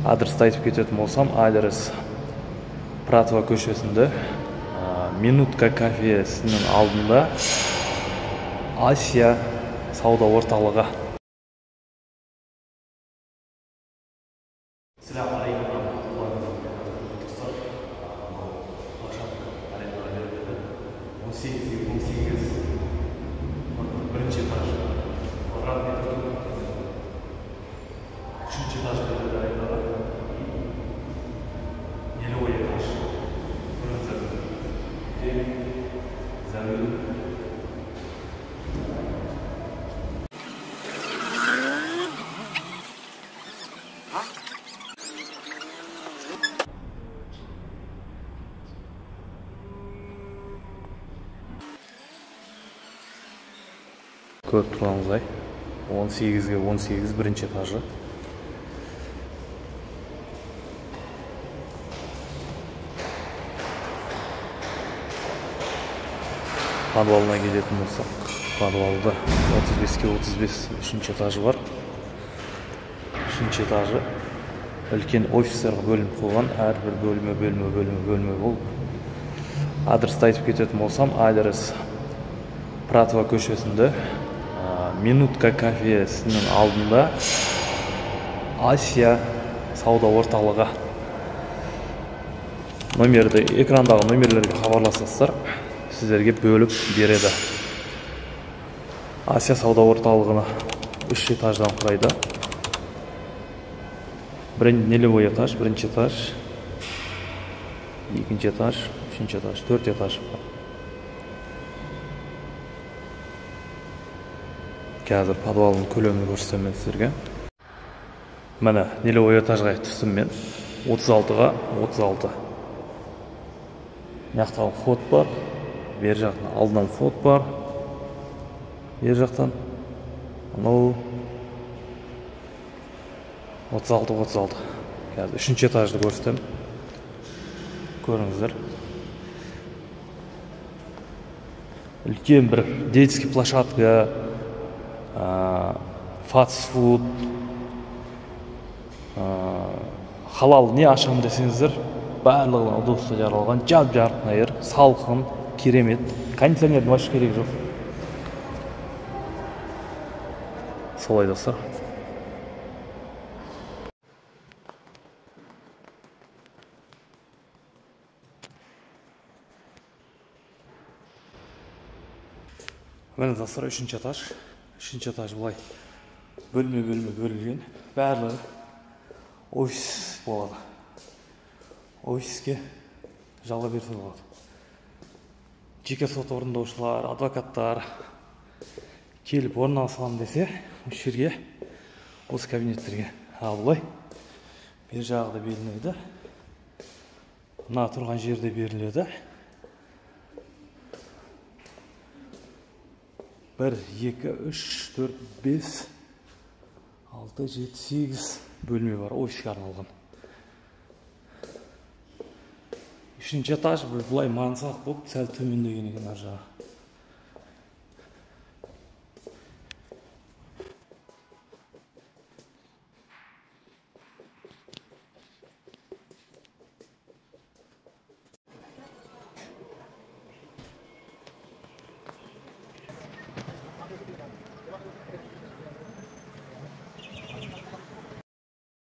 Адресті айтып кететін болсам, адрес Пратова көшесінде Минутка кафесінің алдында Асия сауда орталығы. Бірінші этаж. Квадратный метр. Үшінші этаж берілді арендаға. Нелевой этаж. Зәміл. Көріп тұрғаныңыздай 18-ге 18 бірінші этажы. Подвалына келетін болсақ, подвалда 35-ке 35 үшінші этажы бар. Үшінші этажы үлкен офистерге бөлініп қойған, әрбір бөлме болып. Адресті айтып кететін болсам, адрес Пратова көшесінде Минутка кафесінің алдында Асия сауда орталығы. Номерді, экрандағы номерлерге хабарласасыздар, сіздерге бөліп береді. Асия сауда орталығына 3 этаждан құрайды. Нелевой этаж, бірінші этаж, екінші этаж, үшінші этаж, 4 этаж. Қазір подвалдың көлемін көрсетемін сіздерге. Міне нелевой этажға түстім мен. 36-ға 36. Мынаяқтан вход бар. Бер жақтан алдынан вход бар. Бер жақтан анау 36. Қазір 3-ші этажды көрсетемін. Көріңіздер. Үлкен бір детский площадка, фастфуд, халал не ашам десеңіздер, барлығын удобство жаралған, жап-жарық найыр, салқын, керемет. Кондиционердің вообще керек жоқ. Солай достар. Міне достар, 3-ші этаж. 3-ші этаж бұлай бөлме бөлінген. Барлығы офис болады. Офиске жалға берсе болады. Жеке сот орындаушылар, адвокаттар келіп орналасамын десе, осы жерге, осы кабинеттерге. Ал бұлай бер жағы да беріледі. Мына тұрған жерде беріледі. 1, 2, 3, 4, 5, 6, 7, 8 бөлме бар, офиске арналған. 3-ші этаж бұлай мансақ болып, сәл төмендеген екен ар жағы.